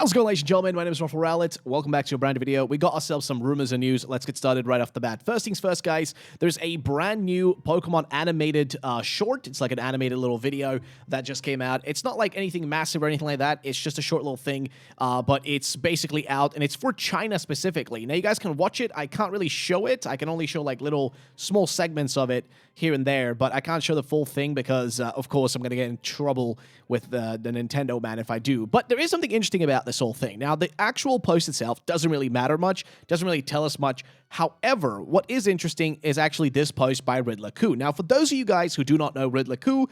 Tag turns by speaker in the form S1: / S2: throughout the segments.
S1: How's it going, ladies and gentlemen? My name is RuffledRowlit. Welcome back to a brand new video. We got ourselves some rumors and news. Let's get started right off the bat. First things first, guys. There's a brand new Pokemon animated short. It's like an animated little video that just came out. It's not like anything massive or anything like that. It's just a short little thing, but it's basically out, and it's for China specifically. Now, you guys can watch it. I can't really show it. I can only show like little small segments of it here and there, but I can't show the full thing because, of course, I'm going to get in trouble with the Nintendo man if I do. But there is something interesting about this whole thing. Now, the actual post itself doesn't really matter much, doesn't really tell us much. However, what is interesting is actually this post by RuffledRowlit. Now, for those of you guys who do not know RuffledRowlit,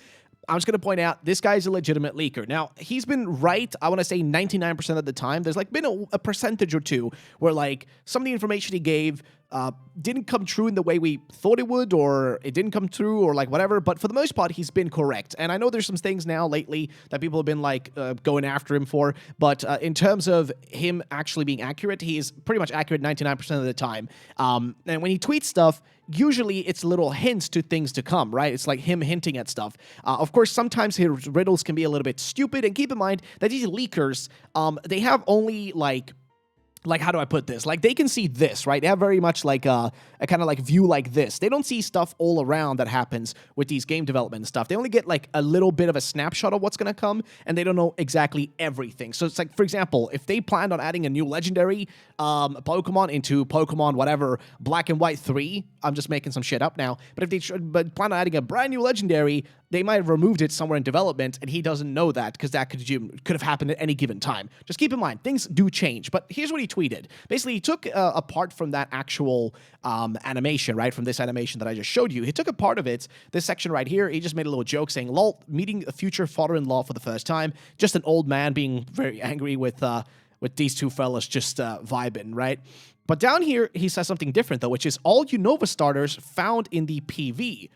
S1: I'm just going to point out, this guy's a legitimate leaker. Now, he's been right, I want to say 99% of the time. There's like been a percentage or two where like some of the information he gave didn't come true in the way we thought it would, or it didn't come true, or like whatever, but for the most part, he's been correct. And I know there's some things now lately that people have been like going after him for, but in terms of him actually being accurate, he is pretty much accurate 99% of the time. And when he tweets stuff, usually it's little hints to things to come, right? It's like him hinting at stuff. Of course, sometimes his riddles can be a little bit stupid, and keep in mind that these leakers, they have only like, how do I put this? Like, they can see this, right? They have very much like a kind of like view like this. They don't see stuff all around that happens with these game development and stuff. They only get like a little bit of a snapshot of what's going to come, and they don't know exactly everything. So it's like, for example, if they planned on adding a new legendary Pokemon into Pokemon whatever, Black and White 3, I'm just making some shit up now, but if they plan on adding a brand new legendary, they might have removed it somewhere in development, and he doesn't know that because that could have happened at any given time. Just keep in mind, things do change. But here's what he tweeted. Basically, he took a part from that actual animation, right, from this animation that I just showed you. He took a part of it, this section right here. He just made a little joke saying, lol, meeting a future father-in-law for the first time. Just an old man being very angry with these two fellas just vibing, right? But down here, he says something different, though, which is all Unova starters found in the PV.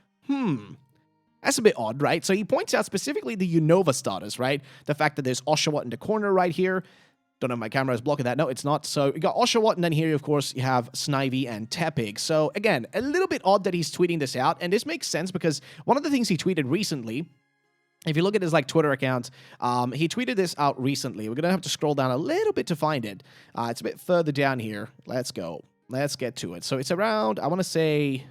S1: That's a bit odd, right? So he points out specifically the Unova starters, right? The fact that there's Oshawott in the corner right here. Don't know if my camera is blocking that. No, it's not. So you got Oshawott, and then here, of course, you have Snivy and Tepig. So again, a little bit odd that he's tweeting this out, and this makes sense because one of the things he tweeted recently, if you look at his like Twitter account, he tweeted this out recently. We're gonna have to scroll down a little bit to find it. It's a bit further down here. Let's go. Let's get to it. So it's around, I want to say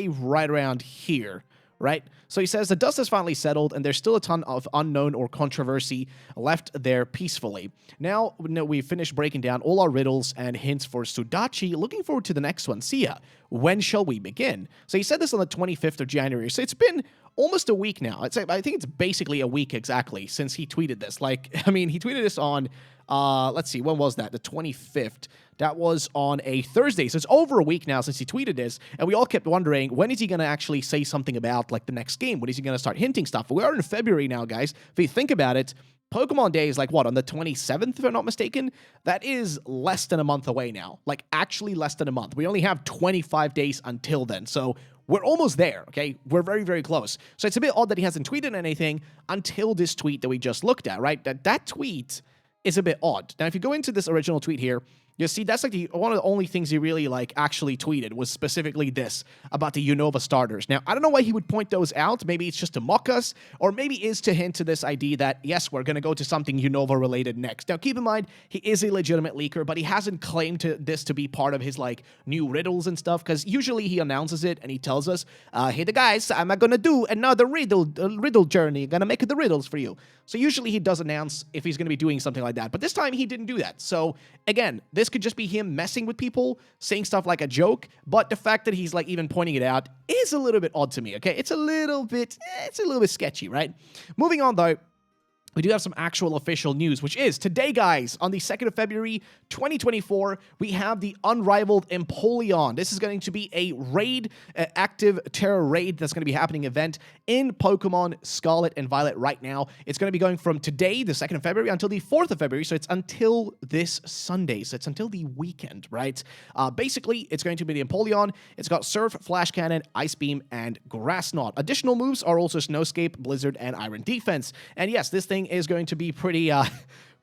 S1: right around here. Right? So he says, the dust has finally settled, and there's still a ton of unknown or controversy left there peacefully. Now we've finished breaking down all our riddles and hints for Sudachi. Looking forward to the next one. See ya. When shall we begin? So he said this on the 25th of January. So it's been almost a week now. I think it's basically a week exactly since he tweeted this. Like, I mean, he tweeted this on, let's see, when was that? The 25th. That was on a Thursday, so it's over a week now since he tweeted this, and we all kept wondering, when is he going to actually say something about, like, the next game? When is he going to start hinting stuff? We are in February now, guys. If you think about it, Pokemon Day is, like, what, on the 27th, if I'm not mistaken? That is less than a month away now. Like, actually less than a month. We only have 25 days until then, so we're almost there, okay? We're very, very close. So it's a bit odd that he hasn't tweeted anything until this tweet that we just looked at, right? That tweet is a bit odd. Now, if you go into this original tweet here, you see, that's like one of the only things he really like actually tweeted was specifically this about the Unova starters. Now, I don't know why he would point those out. Maybe it's just to mock us, or maybe it's to hint to this idea that, yes, we're going to go to something Unova related next. Now, keep in mind, he is a legitimate leaker, but he hasn't claimed this to be part of his like new riddles and stuff, because usually he announces it and he tells us, hey, the guys, I'm going to do another riddle journey. I'm going to make the riddles for you. So usually he does announce if he's going to be doing something like that. But this time he didn't do that. So again, this could just be him messing with people, saying stuff like a joke, but the fact that he's like even pointing it out is a little bit odd to me, okay? It's a little bit sketchy, right? Moving on though, we do have some actual official news, which is today, guys, on the 2nd of February, 2024, we have the Unrivaled Empoleon. This is going to be a raid, active terror raid that's going to be happening event in Pokemon Scarlet and Violet right now. It's going to be going from today, the 2nd of February, until the 4th of February, so it's until this Sunday, so it's until the weekend, right? Basically, it's going to be the Empoleon. It's got Surf, Flash Cannon, Ice Beam, and Grass Knot. Additional moves are also Snowscape, Blizzard, and Iron Defense. And yes, this thing is going to be pretty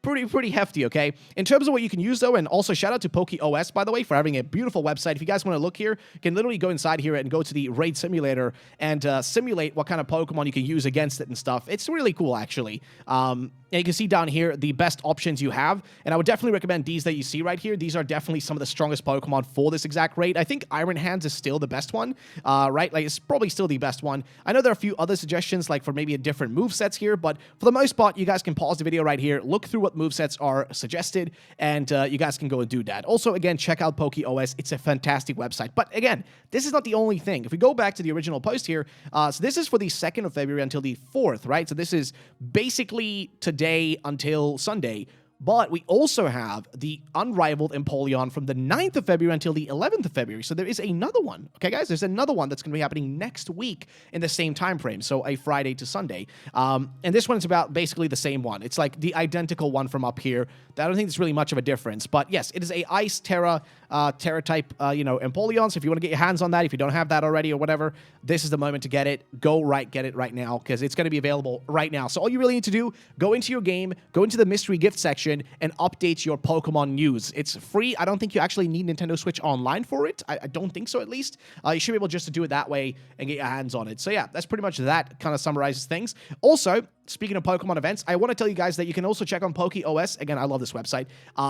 S1: pretty hefty, okay? In terms of what you can use, though, and also shout out to PokeOS, by the way, for having a beautiful website. If you guys want to look here, you can literally go inside here and go to the raid simulator and simulate what kind of Pokemon you can use against it and stuff. It's really cool, actually. And you can see down here the best options you have, and I would definitely recommend these that you see right here. These are definitely some of the strongest Pokemon for this exact raid. I think Iron Hands is still the best one, right? Like, it's probably still the best one. I know there are a few other suggestions, like for maybe a different movesets here, but for the most part, you guys can pause the video right here, look through what movesets are suggested, and you guys can go and do that. Also, again, check out PokeOS. It's a fantastic website. But again, this is not the only thing. If we go back to the original post here, so this is for the 2nd of February until the 4th, right? So this is basically today until Sunday. But we also have the unrivaled Empoleon from the 9th of February until the 11th of February. So there is another one. Okay, guys? There's another one that's going to be happening next week in the same time frame. So a Friday to Sunday. And this one's about basically the same one. It's like the identical one from up here. I don't think there's really much of a difference. But yes, it is a Ice Terra type, Empoleon. So if you want to get your hands on that, if you don't have that already or whatever, this is the moment to get it. Get it right now, because it's going to be available right now. So all you really need to do, go into your game, go into the mystery gift section, and update your Pokemon news. It's free. I don't think you actually need Nintendo Switch Online for it. I don't think so, at least. You should be able just to do it that way and get your hands on it. So yeah, that's pretty much that kind of summarizes things. Also, speaking of Pokemon events, I want to tell you guys that you can also check on PokeOS. Again, I love this website.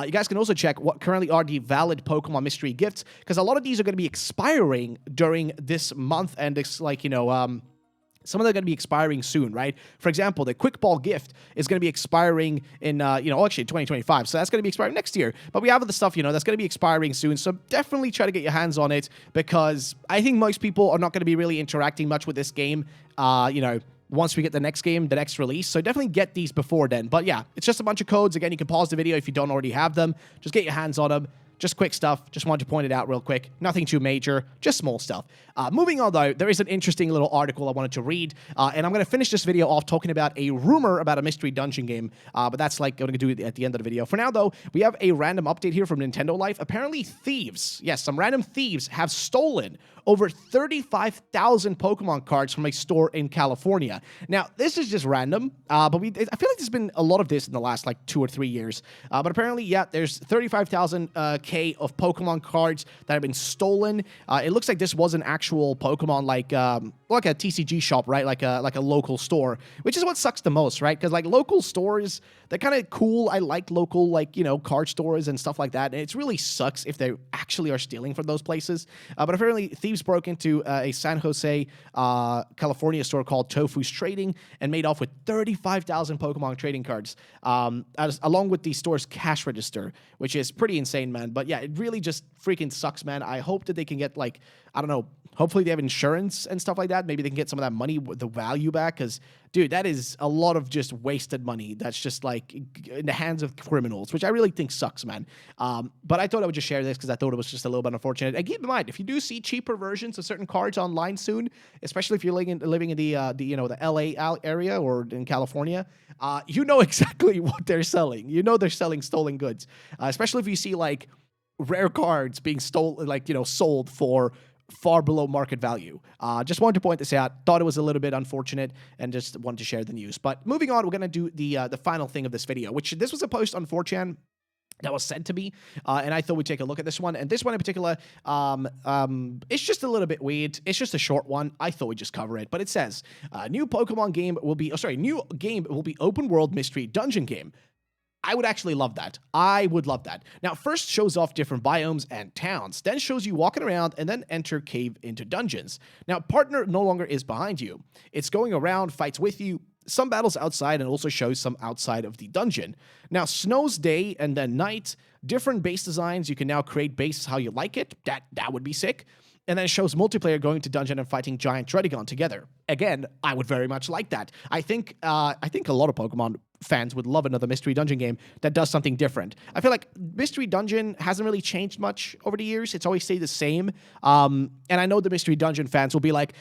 S1: You guys can also check what currently are the valid Pokemon mystery gifts, because a lot of these are going to be expiring during this month, and it's like, some of them are going to be expiring soon, right? For example, the Quick Ball gift is going to be expiring in, actually 2025. So that's going to be expiring next year. But we have other stuff, that's going to be expiring soon. So definitely try to get your hands on it, because I think most people are not going to be really interacting much with this game, once we get the next game, the next release. So definitely get these before then. But yeah, it's just a bunch of codes. Again, you can pause the video if you don't already have them. Just get your hands on them. Just quick stuff. Just wanted to point it out real quick. Nothing too major. Just small stuff. Moving on, though, there is an interesting little article I wanted to read. And I'm going to finish this video off talking about a rumor about a mystery dungeon game. But that's like going to do it at the end of the video. For now, though, we have a random update here from Nintendo Life. Apparently, thieves, yes, some random thieves have stolen over 35,000 Pokemon cards from a store in California. Now, this is just random, but I feel like there's been a lot of this in the last, 2 or 3 years. But apparently, yeah, there's 35,000 K of Pokemon cards that have been stolen. It looks like this was an actual Pokemon, like a TCG shop, right? Like a local store, which is what sucks the most, right? Because, local stores, they're kind of cool. I like local, card stores and stuff like that. And it really sucks if they actually are stealing from those places. But apparently, thieves broke into a San Jose, California store called Tofu's Trading and made off with 35,000 Pokemon trading cards, along with the store's cash register, which is pretty insane, man. But yeah, it really just freaking sucks, man. I hope that they can get, I don't know, hopefully they have insurance and stuff like that. Maybe they can get some of that money, the value back, because, dude, that is a lot of just wasted money that's just, in the hands of criminals, which I really think sucks, man. But I thought I would just share this because I thought it was just a little bit unfortunate. And keep in mind, if you do see cheaper versions of certain cards online soon, especially if you're living in the LA area or in California, you know exactly what they're selling. You know they're selling stolen goods, especially if you see, rare cards being sold for far below market value. Just wanted to point this out. Thought it was a little bit unfortunate and just wanted to share the news. But moving on, we're going to do the final thing of this video, which this was a post on 4chan that was sent to me, and I thought we'd take a look at this one. And this one in particular, it's just a little bit weird. It's just a short one. I thought we'd just cover it. But it says, new game will be open world mystery dungeon game. I would actually love that. I would love that. Now, first shows off different biomes and towns, then shows you walking around, and then enter cave into dungeons. Now, partner no longer is behind you. It's going around, fights with you, some battles outside, and also shows some outside of the dungeon. Now, snow's day and then night, different base designs. You can now create bases how you like it. That would be sick. And then it shows multiplayer going to dungeon and fighting giant Dredigon together. Again, I would very much like that. I think a lot of Pokemon fans would love another mystery dungeon game that does something different. I feel like mystery dungeon hasn't really changed much over the years. It's always stayed the same. And I know the mystery dungeon fans will be like,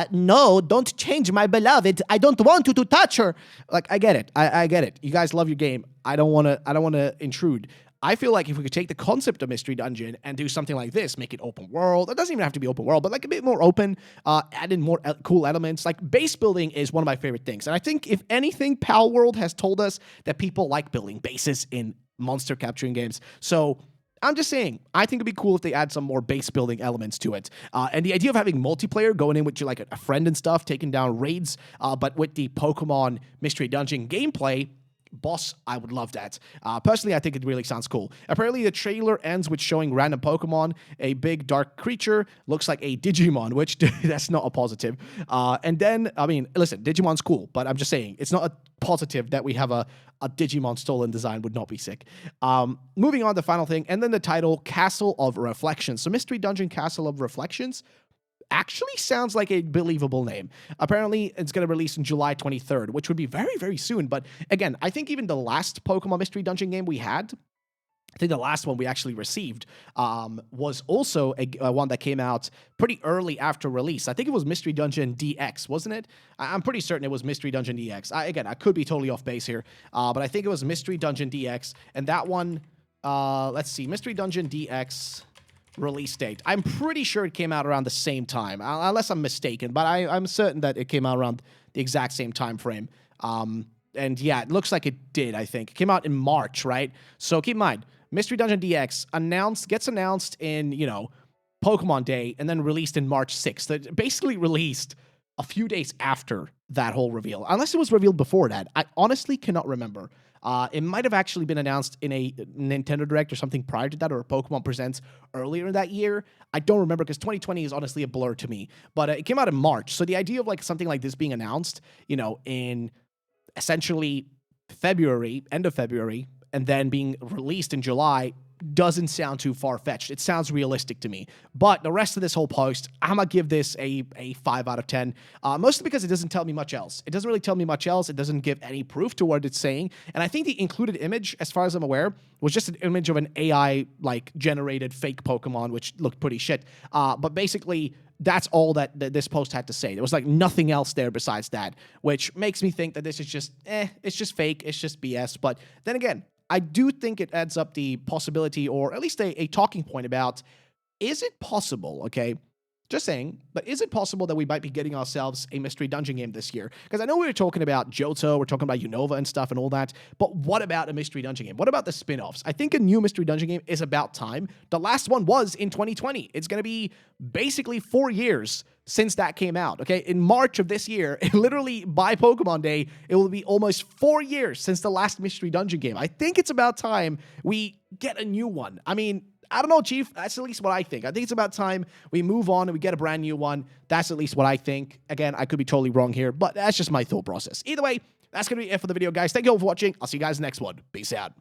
S1: no, don't change my beloved. I don't want you to touch her. I get it. I get it. You guys love your game. I don't want to intrude. I feel like if we could take the concept of Mystery Dungeon and do something like this, make it open world, it doesn't even have to be open world, but like a bit more open, add in more cool elements. Like base building is one of my favorite things. And I think if anything, Pal World has told us that people like building bases in monster capturing games. So I'm just saying, I think it'd be cool if they add some more base building elements to it. And the idea of having multiplayer going in with like a friend and stuff, taking down raids, but with the Pokemon Mystery Dungeon gameplay, boss, I would love that. Personally, I think it really sounds cool. Apparently, the trailer ends with showing random Pokemon. A big dark creature looks like a Digimon, which that's not a positive. And then, I mean, listen, Digimon's cool, but I'm just saying, it's not a positive that we have a Digimon stolen design would not be sick. Moving on to the final thing, and then the title, Castle of Reflections. So Mystery Dungeon Castle of Reflections actually sounds like a believable name. Apparently, it's going to release in July 23rd, which would be very, very soon. But again, I think even the last Pokemon Mystery Dungeon game we had, I think the last one we actually received was also a one that came out pretty early after release. I think it was Mystery Dungeon DX, wasn't it? I'm pretty certain it was Mystery Dungeon DX. Again, I could be totally off base here, but I think it was Mystery Dungeon DX. And that one, let's see, Mystery Dungeon DX release date. I'm pretty sure it came out around the same time, unless I'm mistaken, but I'm certain that it came out around the exact same time frame. And yeah, it looks like it did, I think. It came out in March, right? So keep in mind, Mystery Dungeon DX gets announced in, you know, Pokemon Day and then released in March 6th. It basically released a few days after that whole reveal, unless it was revealed before that. I honestly cannot remember. It might have actually been announced in a Nintendo Direct or something prior to that, or a Pokemon Presents earlier in that year. I don't remember because 2020 is honestly a blur to me. But it came out in March. So the idea of like something like this being announced, you know, in essentially February, end of February, and then being released in July doesn't sound too far-fetched. It sounds realistic to me. But the rest of this whole post, I'm going to give this a 5 out of 10, mostly because it doesn't tell me much else. It doesn't really tell me much else. It doesn't give any proof to what it's saying. And I think the included image, as far as I'm aware, was just an image of an AI-like generated fake Pokemon, which looked pretty shit. But basically, that's all that this post had to say. There was like nothing else there besides that, which makes me think that this is just, it's just fake. It's just BS. But then again, I do think it adds up the possibility, or at least a talking point about, is it possible, okay, just saying, but is it possible that we might be getting ourselves a Mystery Dungeon game this year? Because I know we were talking about Johto, we're talking about Unova and stuff and all that, but what about a Mystery Dungeon game? What about the spin-offs? I think a new Mystery Dungeon game is about time. The last one was in 2020. It's going to be basically 4 years since that came out, okay? In March of this year, literally by Pokemon Day, it will be almost 4 years since the last Mystery Dungeon game. I think it's about time we get a new one. I mean, I don't know, Chief. That's at least what I think. I think it's about time we move on and we get a brand new one. That's at least what I think. Again, I could be totally wrong here, but that's just my thought process. Either way, that's going to be it for the video, guys. Thank you all for watching. I'll see you guys in the next one. Peace out.